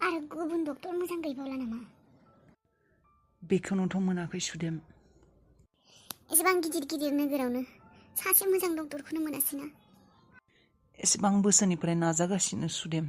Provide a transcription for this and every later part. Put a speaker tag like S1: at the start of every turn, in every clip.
S1: आरो गुबुन डक्टर मोजां गैबावला नामा?
S2: बेखौनोथ' मोनाखै सुदेम।
S1: एसेबां गिदिर गिदिर नोगोरावनो सासे मोजां डक्टरखौनो मोनासैना।
S2: एसेबां बोसोरनिफ्राय नाजागासिनो सुदेम,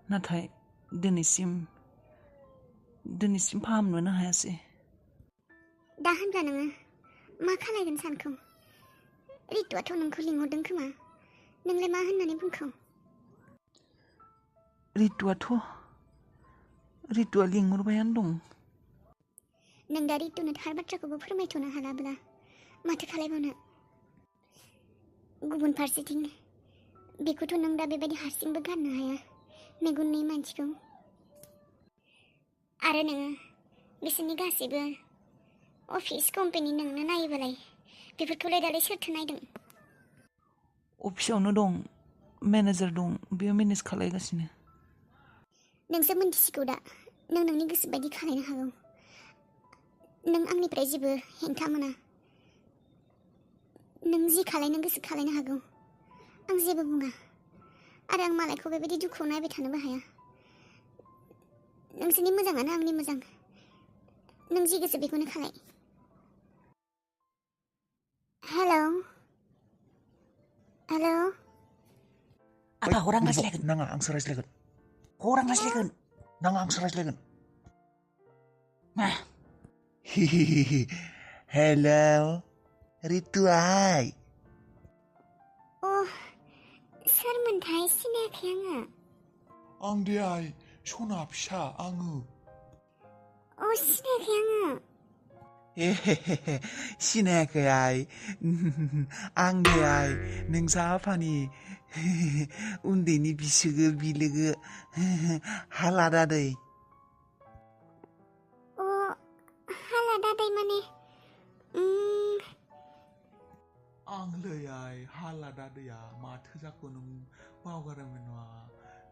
S2: नाथाय दिनैसिम फाहामनोनो हायासै।
S1: दा होनब्ला नोङो मा खालायगोन सानखौ? रितुआथ' नोंखौ लिंहरदों खोमा, नोंलाय मा होननानै बुंखौ?
S2: रितुआ लिंहरबायानो दं।
S1: नों दा रितुनो थार बाथ्राखौबो फोरमायथ'नो हालाब्ला माथो खालायबावनो? गुबुन फारसेथिं बेखौथ' नों दा बेबायदि हारसिंबो गारनो हाया, मेगन नुयै मानसिखौ। आरो नोङो बिसोरनि गासैबो अफिस कम्पानि नोंनो नायोबालाय बेफोरखौलाय दालाय सोरथो नायदों?
S2: अफिसावनो दं, मेनेजार दं, बेयो मेनेज खालायगासिनो।
S1: नोंसो मिन्थिसिगौ दा, नों नोंनि गोसो बायदि खालायनो हागौ। नों आंनिफ्राय जेबो हेंथा मोना। नों जि खालायनो गोसो खालायनो हागौ, आं जेबो बुङा। आरो आं मालायखौ बेबायदि दुखुआव नायबाय थानोबो हाया। नोंसोरनि मोजाङानो आंनि मोजां, नों जि गोसो बेखौनो खालाय। हेल'।
S2: आफा हर आं रायज्लायगोन।
S3: नाङा आंसो रायज्लायगोन।
S2: हर आं रायज्लायगोन।
S3: नाङा आंसो रायज्लायगोन।
S2: मा?
S3: हेल' रितुआइ।
S1: सोरमोनथाय सिनायाखै आङो।
S3: आं दे आइ, सना फिसा आङो।
S1: सिनायाखै आङो।
S3: सिनायाखै आइ? आं दे आइ, नोंसा आफानि उन्दैनि बिसोगो बिलोगो हाला दादै।
S1: हाला दादै माने
S3: आंलै आइ, हाला दादैया माथो जाखो नों बावगारबाय नामा?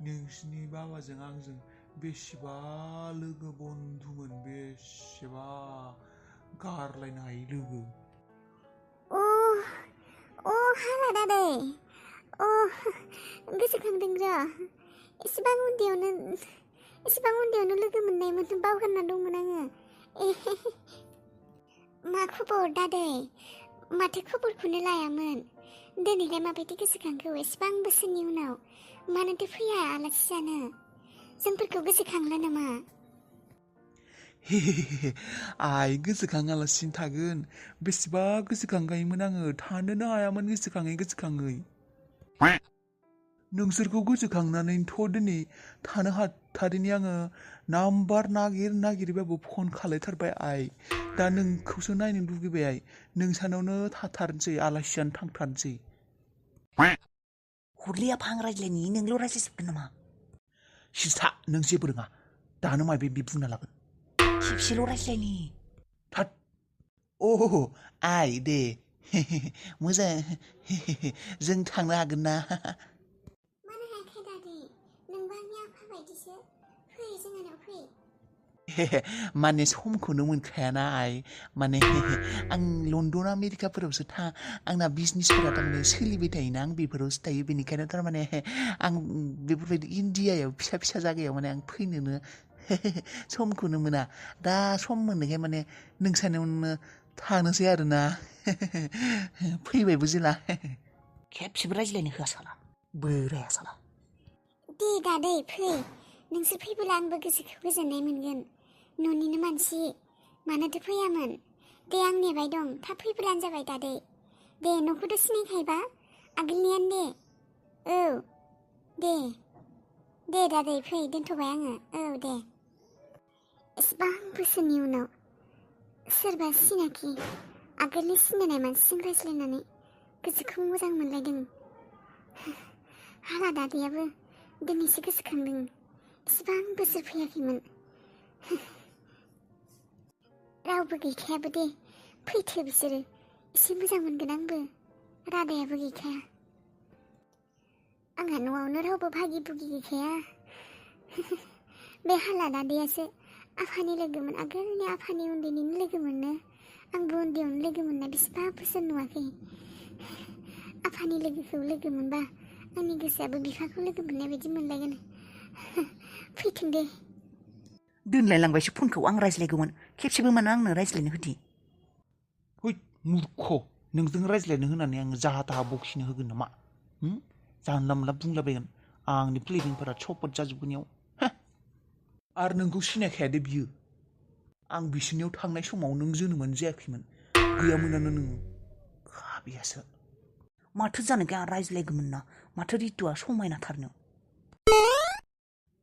S3: नोंसिनि बाबाजों आंजों बेसेबा लोगो बन्धुमोन, बेसेबा गारलायनो हायै लोगो।
S1: हाला दादै। गोसोखांदों र'। एसेबां उन्दैयावनो लोगो मोननायमोन, बावगारना दंमोन आङो। मा खबर दादै? माथो खबरखौनो लायामोन? दिनैलाय माबायदि गोसोखांखौ एसेबां बोसोरनि उनाव? मानोथो फैया आलासि जानो? जोंफोरखौ गोसोखांला नामा?
S3: आइ, गोसोखाङालासिनो थागोन। बेसेबा गोसोखांगायोमोन आङो, थानोनो हायामोन गोसोखाङै। नोंसोरखौ गोसोखांनानैथ' दिनै थानो हाथारिनि आङो नाम्बार नागिरबाबो फन खालायथारबाय आइ। दा नोंखौसो नायनो लुगैबाय आइ। नोंसानावनो थाथारनोसै, आलासि जानो थांथारनोसै।
S2: हरलै आफा, आं रायज्लायनि, नोंल' रायज्लायजोबगोन नामा?
S3: सिथा, नों जेबो रोङा। दानो माबे बुंना लागोन।
S2: खेबसेल' रायज्लायनि।
S3: थाद। आइ दे। मोजां। जों थांनो हागोन ना?
S1: मानो हायाखै दादै? नोंबो आंनि आफा बायदिसो। फै, जोंहानाव फै।
S3: माने समखौनो मोनखायाना आइ। माने आं लण्डन आमेरिकाफोरावसो आंना बिजनेसफोरा थारमाने सोलिबाय थायोना, आं बेफोरावसो थायो। बेनिखायनो थारमाने आं बेफोरबायदि इण्डियायाव फिसा जायगायाव माने आं फैनोनो समखौनो मोना। दा सम मोननायखाय माने नोंसानियावनो थानोसै आरोना। फैबायबो जेला।
S2: खेबसेबो रायज्लायनो होआ साला, बोराया साला।
S1: दे दादै फै, नोंसोर फैबोला आंबो गोसोखौ गोजोननाय मोनगोन। न'निनो मानसि, मानोथो फैयामोन? दे, आं नेबाय दं, थाब फैब्लानो जाबाय दादै। दे, न'खौथ' सिनायखायोबा? आगोलनियानो दे। औ दे दादै फै, दोनथ'बाय आङो। औ दे। एसेबां बोसोरनि उनाव सोरबा सिनाखि आगोलनि सिनायनाय मानसिजों रायज्लायनानै गोसोखौ मोजां मोनलायदों। हाला दादैयाबो दिनैसो गोसोखांदों, एसेबां बोसोर फैयाखैमोन। रावबो गैखायाबो दे, फैथो बिसोरो, एसे मोजां मोनगोन आंबो। रादायाबो गैखाया, आंहा न'आवनो रावबो भागि भुगि गैखाया। बे हाला दादैयासो आफानि लोगोमोन, आगोलनि आफानि उन्दैनिनो लोगोमोननो। आंबो उन्दैयावनो लोगो मोननाय, बेसेबा बोसोर नुवाखै। आफानि लोगोखौ लोगो मोनबा आंनि गोसोआबो बिफाखौ लोगो मोननाय बायदि मोनलायगोन। फैथों दे
S2: दोनलायलांबायसो फनखौ आं रायज्लायगौमोन खेबसेबो मानो आंनो रायज्लायनो होदि
S3: है मूर्ख नोंजों रायज्लायनो होनानै आङो जाहा थाहा बखिनो होगोन नामा जानला मोनला बुंलाबायगोन आंनि प्लेनिंफोरा चपट जाजोबगोनयाव आरो नोंखौ सिनायखायादे बियो आं बिसोरनियाव थांनाय समाव नों जोनोमानो जायाखैमोन गैयामोनानो नोङो खाबियासो
S2: माथो जानोखि आं रायज्लायगौमोन ना माथो रितुआ समायनाथारनो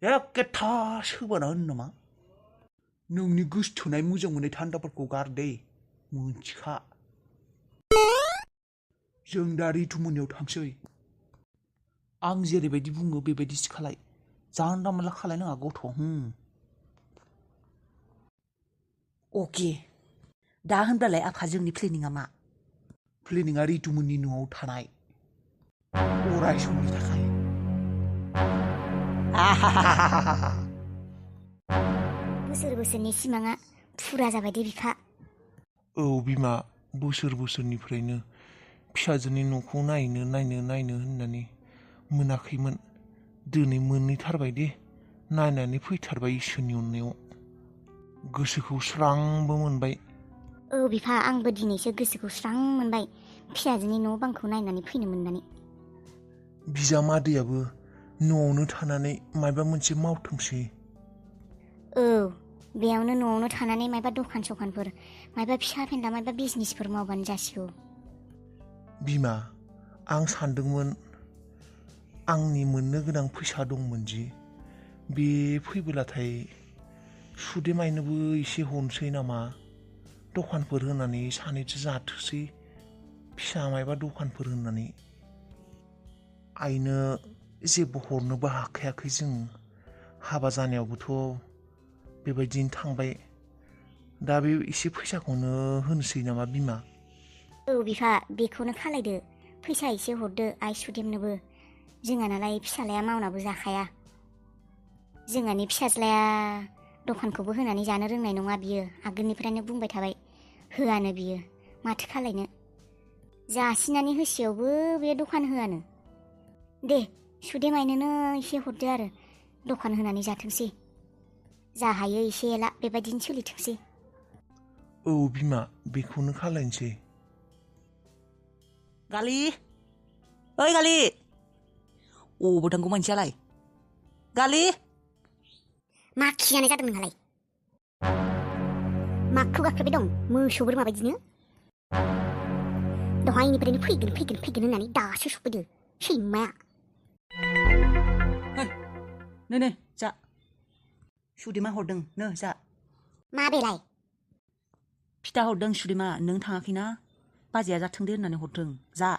S3: एखे थास होबाना होनो नामा नोंनि गोसोथोनाय मोजां मोननाय थान्दाफोरखौ गारदे मोनथिखा जों दा रितु मोननियाव थांसै आं जेरैबायदि बुङो बेबायदिसो खालाय जानला मोनला खालायनाङा गथ'
S2: अके दा होनब्लालाय आफा जोंनि प्लेनिंआ मा
S3: प्लेनिंआ रितुमोननि न'आव थानाय अराय समनि थाखाय
S1: बोसोरनि सिमाङा फुरा जाबाय दे बिफा
S4: औ बिमा बोसोरनिफ्रायनो फिसाजोनि न'खौ नायनो होननानै मोनाखैमोन दिनै मोनहैथारबाय दे नायनानै फैथारबाय इसोरनि अननायाव गोसोखौ स्रांबो मोनबाय
S1: औ बिफा आंबो दिनैसो गोसोखौ स्रां मोनबाय फिसाजोनि न' बांखौ नायनानै फैनो मोननानै
S4: बिजामादैयाबो न'आवनो थानानै माबा मोनसे मावथोंसै
S1: औ बेयावनो न'आवनो थानानै माबा दखान सखानफोर माबा फिसा फेनला माबा बिजनेसफोर मावबानो जासिगौ
S4: बिमा आं सानदोंमोन आंनि मोननो गोनां फैसा दंमोन जि बे फैबोलाथाय सुदेमायनोबो एसे हरनोसै नामा दखानफोर होनानै सानैजों जाथोसै फिसा मायबा दखानफोर होनानै आइनो जेबो हरनोबो हाखायाखै जों हाबा जानायावबोथ' बेबायदिनो थांबाय दा बे एसे फैसाखौनो होनोसै नामा बिमा
S1: औ बिफा बेखौनो खालायदो फैसा एसे हरदो आइ सुदेमनोबो जोंहा नालाय फिसालाया मावनाबो जाखाया जोंहानि फिसाज्लाया दखानखौबो होनानै जानो रोंनाय नङा बियो आगोलनिफ्रायनो बुंबाय थाबाय होआनो बियो माथो खालायनो जासिनानै होसेयावबो बे दखान होआनो दे सुदेमायनोनो एसे हरदो आरो दखान होनानै जाथोंसै जा हायो एसे एला बेबायदिनो सोलिथोंसै
S4: औ बिमा बेखौनो खालायनोसै
S2: गालि ओइ गालि अबाव थांगौ मानसियालाय गालि
S1: मा खियानो जादों नोंहालाय माखौ गाख्रेबबाय दं मोसौ बोरमा बायदिनो दहायनिफ्रायनो फैगोन होननानै दासो सफैदो सैमाया
S2: नै जा सुदेमा हरदों नो जा
S1: मा बेलाय
S2: फिथा हरदों सुदेमा नों थाङाखैना बाजैया जाथों दे होननानै हरदों जा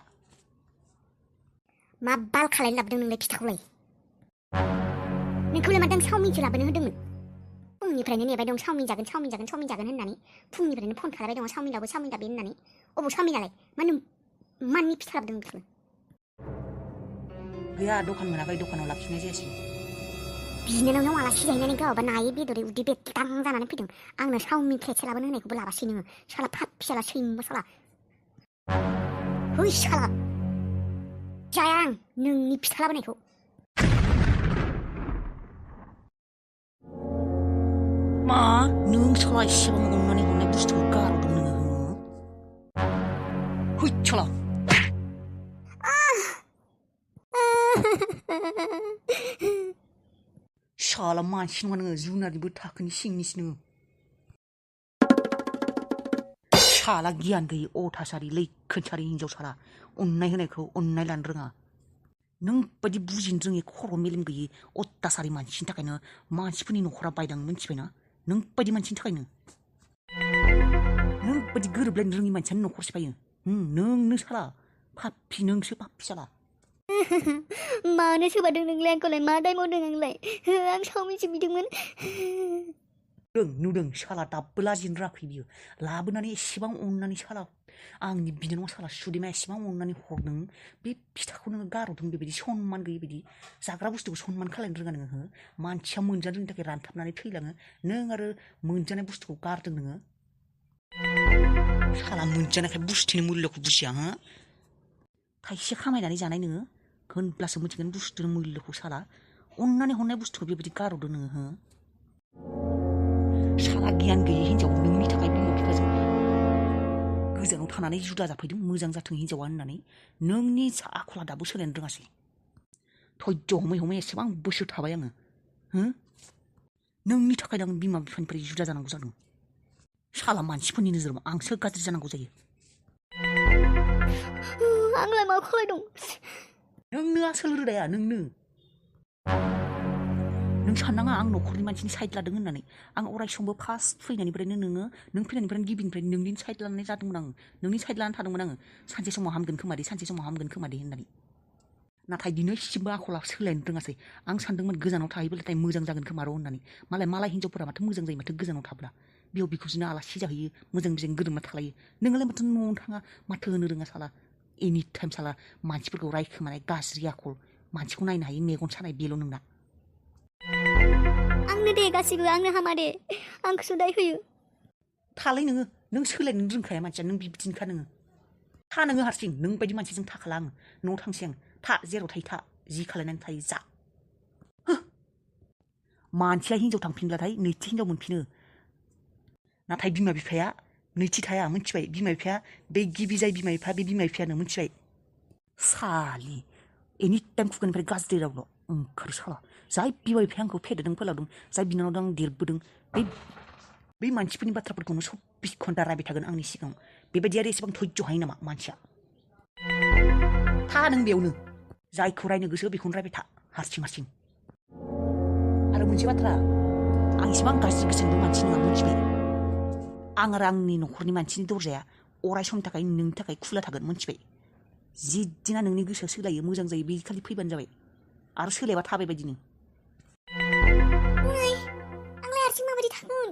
S1: मा बाल खालायनो लाबोदों नोंलाय फिथाखौलाय नोंखौलाय मादों चावमिनसो लाबोनो होदोंमोन फुंनिफ्रायनो नेबाय दं चावमिन जागोन होननानै फुंनिफ्रायनो फन खालायबाय दं चावमिन लाबो होननानै अबाव चावमिनालाय मानि फिथा लाबोदों नोंसोर
S2: गैया दखान मोनाखै दखानाव लाखिनाय जायासै
S1: बिनानावनाव आलासि जाहैनानै गावबा नायै बेदरै उदै बेरदां जानानै फैदों आंनो चावमिन प्लेटसे लाबोनो होनायखौबो लाबासै नोङो साला फाप फिसाला सैमा साला है साला जाया आं नोंनि फिथा लाबोनायखौ
S2: मा नों साला एसेबां अननानै हरनाय बुस्थुखौ गारहरदों नोङो है साला साला मानसि नङा नोङो जुनारनिबो थाखोनि सिंनिसो नोङो साला गियान गैयै अथासारि लैखोनसारि हिनजाव साला अननाय होनायखौ अननाय लानो रोङा नों बायदि बुजिनो रोङि खर' मेलेम गैयै अथासारि मानसिनि थाखायनो मानसिफोरनि न'खरा बायदों मिथिबायना नों बायदि मानसिनि थाखायनो नों बायदि गोरोबलायनो रोङि मानसियानो न'खर सिफायो नोंनो साला पापि नोंसो पापि साला
S1: मानो सोबादों नोंलाय आंखौलाय मा दाय मावदों आंलाय आं चावमिनसो बिदोंमोन
S2: नुदों साला दाबो लाजिनो रोङाखै बियो लाबोनानै एसेबां अननानै साला आंनि बिनानाव साला सुदेमा एसेबां अननानै हरदों बे फिथाखौ नोङो गारहरदों बेबायदि सनमान गैयै बायदि जाग्रा बुस्थुखौ सनमान खालायनो रोङा नोङो मानसिया मोनजानो रोङिनि थाखाय रानथाबनानै थैलाङो नों आरो मोनजानाय बुस्थुखौ गारदों नोङो साला मोनजानायखाय बुस्थुनि मुल्यखौ बुजिया थाइसे खामायनानै जानाय नोङो होनब्लासो मिथिगोन बुस्थुनि मुल्यखौ साला अननानै हरनाय बुस्थुखौ बेबायदि गारहरदो नोङो हो साला गियान गैयै हिन्जाव नोंनि थाखाय बिमा बिफाजों गोजानाव थानानै जुदा जाफैदों मोजां जाथों हिन्जावा होननानै नोंनि आखला दाबो सोलायनो रोङासै धैर्य हमै हमै एसेबां बोसोर थाबाय आङो हो नोंनि थाखाय आं बिमा बिफानिफ्राय जुदा जानांगौ जादों साला मानसिफोरनि नोजोराव आंसो गाज्रि जानांगौ जायो
S1: आंलाय मा खालायदों
S2: नोंनो आसोल रोदाया नोंनो नों साननाङा आं न'खरनि मानसिनि साइड लादों होननानै आं अराय समबो फार्स्ट फैनायनिफ्रायनो नों फैनायनिफ्रायनो गिबिनिफ्रायनो नोंनि साइड लानानै जादोंमोन आङो नोंनि साइड लानानै थादोंमोन आङो सानसे समाव हामगोन खोमादे सानसे समाव हामगोन खोमादे होननानै नाथाय दिनैसिमबो आखला सोलायनो रोङासै आं सानदोंमोन गोजानाव थाहैब्लाथाय मोजां जागोन खोमा र' होननानै मालाय हिन्जावफोरा माथो मोजां जायो माथो गोजानाव थाब्ला बिहाव बिखुनजोनो आलासि जाहैयो मोजां बिजों गोरोबना थालायो नोंलाय माथो न'आवनो थाङा माथो होनो रोङा साला एनि टाइम साला मानसिफोरखौ रायखोमानाय गाज्रि आखल मानसिखौ नायनो हायो मेगन सानाय बेल' नोंना
S1: आंनो दे गासिबो आंनो हामा दे आंखौसो दाय होयो
S2: थालाय नों सोलायनो रोंखाया मानसिया नों बिदिनोखा नोङो था नोङो हारसिं नों बायदि मानसिजों थाखाला आङो न'आव थांसै आं था जेराव थायो था जि खालायनानै थायो जा मानसिया हिन्जाव थांफिनब्लाथाय नैथि हिन्जाव मोनफिनो नाथाय बिमा बिफाया नैथि थाया मिथिबाय बिमा बिफाया बे गिबि जाय बिमा बिफा बे बिमा बिफायानो मिथिबाय सालि एनि टाइम खुगानिफ्राय गाज्रि रावल' ओंखारो साला जाय बिमा बिफाया आंखौ फेदेरदों फोलावदों जाय बिनानावदों आं देरबोदों बै मानसिफोरनि बाथ्राफोरखौनो 24 घन्टा रायबाय थागोन आंनि सिगाङाव बेबायदि आरो एसेबां धैर्य हायो नामा मानसिया था नों बेयावनो जायखौ रायनो गोसो बेखौनो रायबाय था हारसिं आरो मोनसे बाथ्रा आं इसेबां गाज्रि गोसोनिबो मानसि नङा मिथिबाय आं आरो आंनि न'खरनि मानसिनि दरजाया अराय समनि थाखाय नोंनि थाखाय खुला थागोन मिथिबाय जिदिना नोंनि गोसोआ सोलायो मोजां जायो बे खालि फैबानो जाबाय आरो सोलायबा थाबाय बायदिनो
S1: आंलाय हारसिं माबायदि थागोन